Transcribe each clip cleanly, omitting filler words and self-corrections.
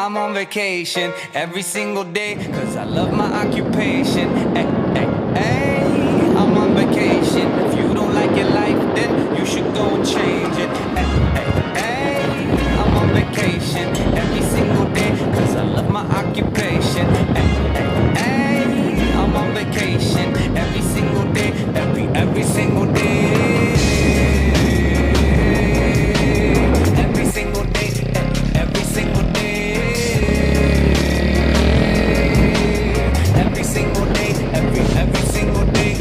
I'm on vacation every single day, cause I love my occupation. Ay, ay, ay, I'm on vacation. If you don't like your life, then you should go and change it. Ay, ay, ay, I'm on vacation every single day, cause I love my occupation. Ay, ay, ay, I'm on vacation every single day, every single day. Every single day, every single day. Every single day, every single day.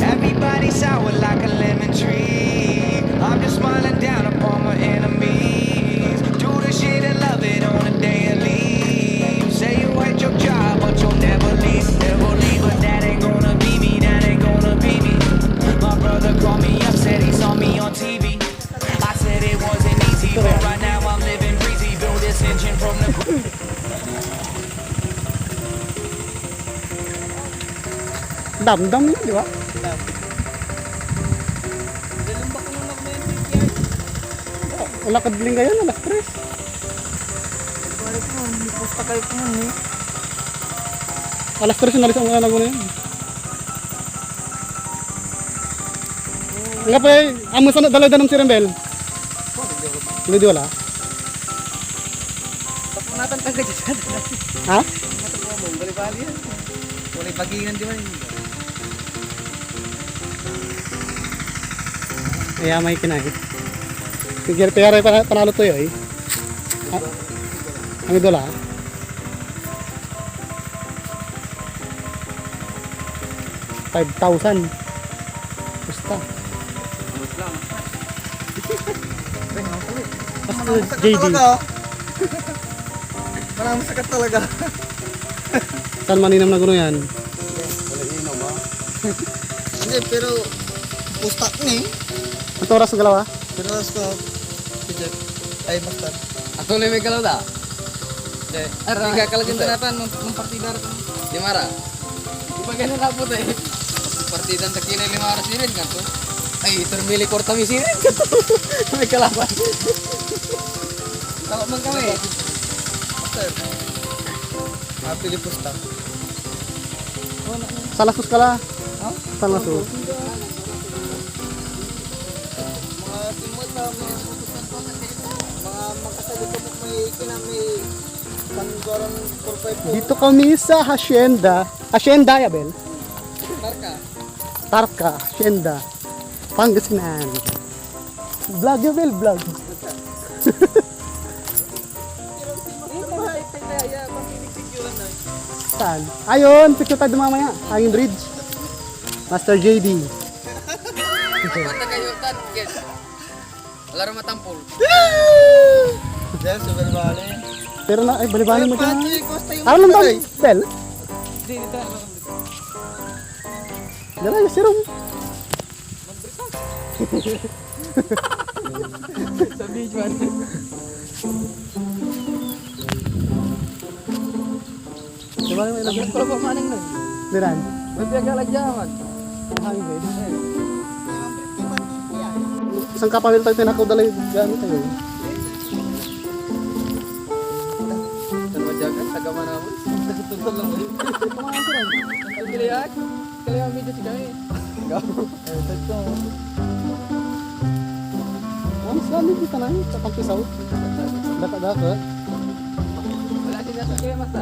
Everybody sour like a lemon tree. I'm just smiling down upon my enemies. Do the shit and love it on a daily. You say you hate your job, but you'll never leave, never leave. But that ain't gonna be me, that ain't gonna be me. My brother called me up, said he saw me on TV. I said it wasn't easy, but right now I'm living breezy. Build this engine from the Dam-dam yun, di ba? Lakad din kayo, alas 3. Alas 3 nalis ang anak ko na yun. Nga pa eh, amo sa dalaga ng si Rembel. Hindi di wala. Natin tayo nagsasabi. Ha? Natin mo mo, bali-bali yan. Walay pagingan di man. Kaya may kinahit. Sige, pera panalo to yun eh. Ang idola. 5,000. Basta. Basta JD. Marami sakat talaga. Saan maninam na gano'n yan? Wala inom ba? Hindi, pero pustak ni. Ang oras ng galawa? Pero ko, Pijep, ay master. Ako na may galaw da. Hindi. Hindi ka kalagyan tanapan ng partida rin. Di mara. Di ba ganun na po tayo? Partida sa kinay 5 oras din kan to. Ay, termili korta misirin kan to. May kalaban. Tawag man kami. Master. Pili pustak. Salasus ka la. Salasus. Mga simot na may putukan ko kasi mga makasagot ko may kinami panggoron 4-5 po. Dito kami sa Hacienda. Hacienda, Yabel. Tarka. Tarka, Hacienda. Pangasinan. Vlog, Yabel, vlog. Saan? Ayun, picture tayo mamaya. Hanging Bridge. Master JD. Mata kayo tan, guys. Laro matampol. Diyan, super bali. Pero na, ay, bali-bali mo dyan. Pati, costa yung Ano lang daw, Bel? Di dito. Dala, yung serum. Sa video man. Diba naman ilagay? Pero pa manang nun. Diran. May piyagalagyaman. Hanging Bridge. Isang kapawil tayo tinakaw dala yung gamit tayo. Termajakan tagama namun. Tuntun lang mo. Kumain ko rin. Kaliyak. Kaliyak video si kami. Enggak. Ito. Ang sali kita na sa pangkisaw. Daka-daka. Wala din nasa kaya masa.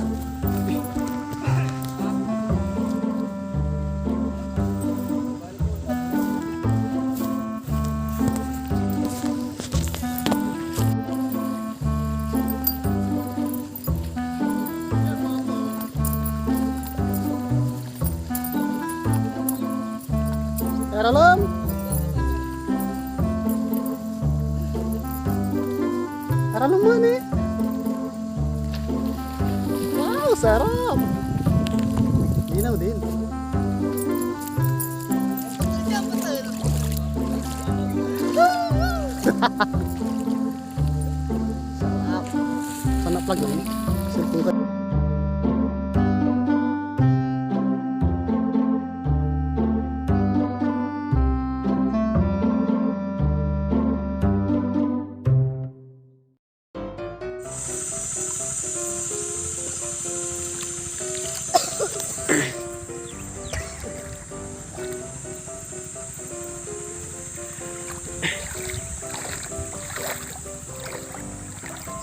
Alam. Alam mo ni. Wow, sarap. Dinaw din. Sarap. Sanap lagi. Sirkutan.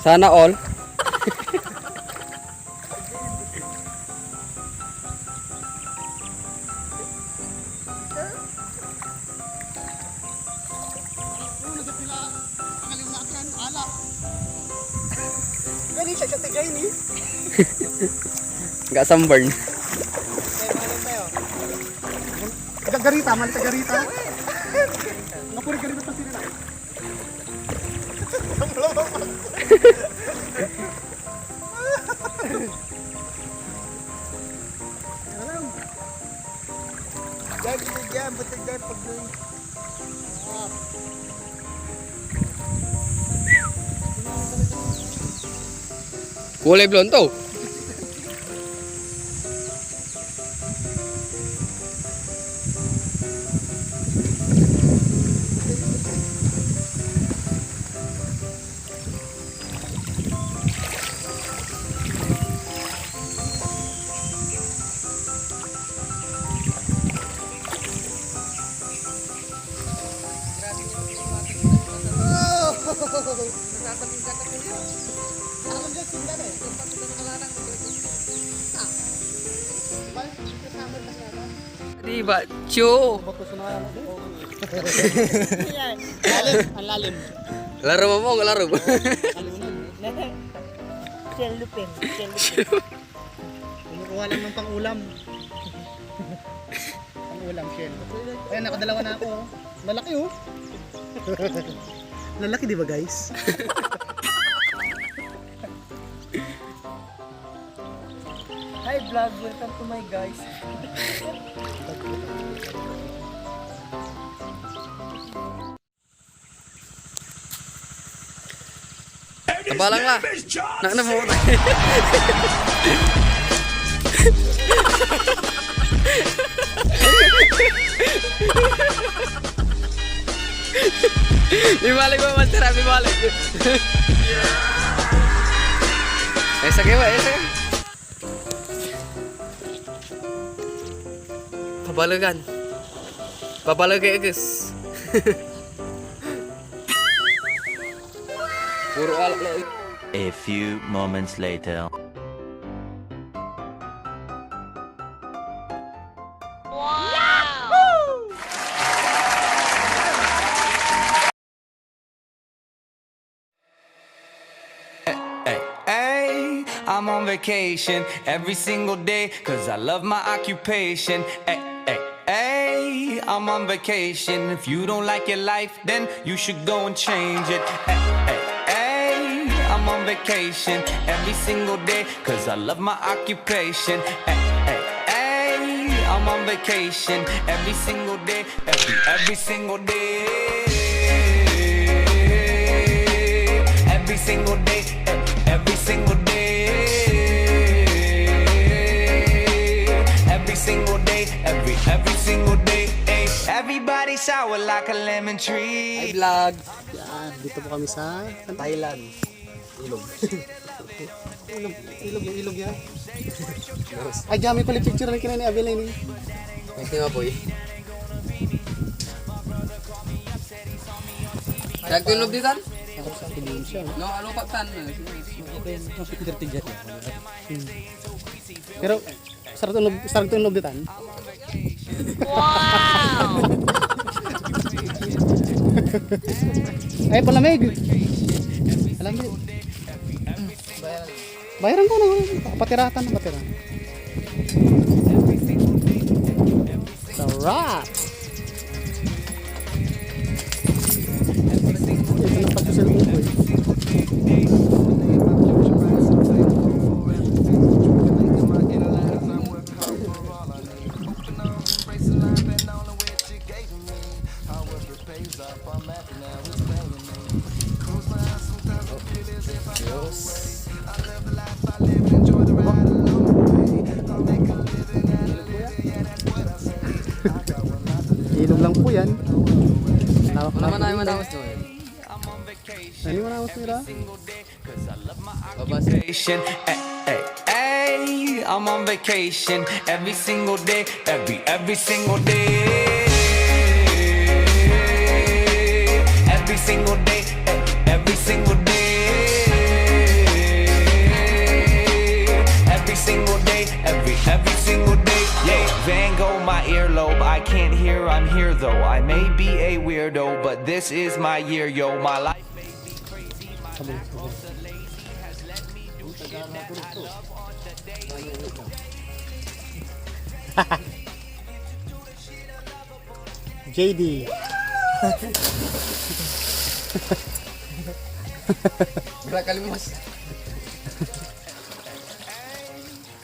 Sana all. Gani siya siya tigay ni. Enggak sunburn. Taga-garita, man taga-garita. Napuri garita pa sila na. Dahil dyan, batig dyan pag Kulay blonde to. Di ba? Chu. Lalim, ang lalim. Laro mo, laro mo. Cellupin. Kumukuha lang ng pang-ulam. Pang-ulam, shell. Ayan, nakadalawa na ako. Oh. Lalaki oh. Lalaki di ba guys? Hi vlog, welcome to my guys. Tabalang lah. Nak na po. Bibalik mo, Master. Bibalik. Esa ke, Pak? Esa. Pabalagan. Pabalagan, guys. Puro alak lah. A few moments later. Hey, I'm on vacation every single day, cause I love my occupation. Hey, I'm on vacation. If you don't like your life, then you should go and change it. Hey, I'm on vacation every single day, cause I love my occupation. Hey, I'm on vacation every single day, every single day. Every single day, every single day. Every single day, every single day. Everybody sour like a lemon tree. Hi, vlog. Yan, dito po kami sa Thailand. ilog. Ilog yan. Ay, dami ko picture na kinani Abel ini. Ito nga po eh. Nagtulog di tan? Ako sa akin siya. No, ano pa tan? Pero sarap tunog ditan. Wow! Ay, palamig. Palamig. Bayaran ko na. Patiratan na patira. Sarap! Ito na pagsusilong ko eh. Ilog lang po yan. Lawak Ano na. man ay manawas no? Ano mo na nila? Babas. Vacation, hey, I'm on vacation every single day, every single day. Every single day, every single day. single day. Yeah, Van Gogh, my earlobe. I can't hear, I'm here though. I may be a weirdo, but this is my year, yo. My life may be crazy. My lack of the lazy has let me do shit that I love on the daily. JD. Berat kali mas.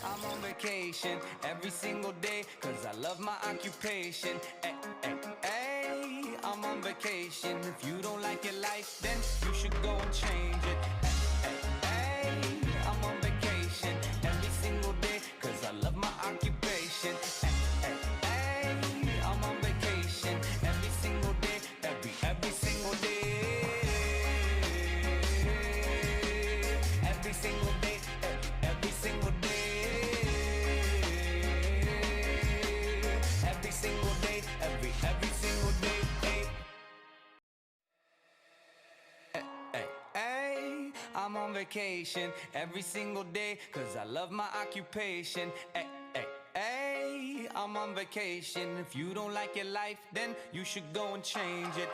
I'm on vacation every single day, cause I love my occupation. I'm on vacation. If you don't like your life, then you should go and change it. I'm on vacation every single day, cause I love my occupation. I'm on vacation every single day, every single day. Every single day, every single day. Every single day, every single day. I'm on vacation every single day, cause I love my occupation. I'm on vacation. If you don't like your life, then you should go and change it.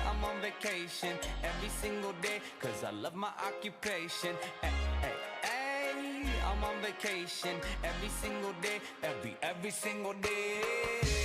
I'm on vacation every single day, cause I love my occupation. I'm on vacation every single day, every single day.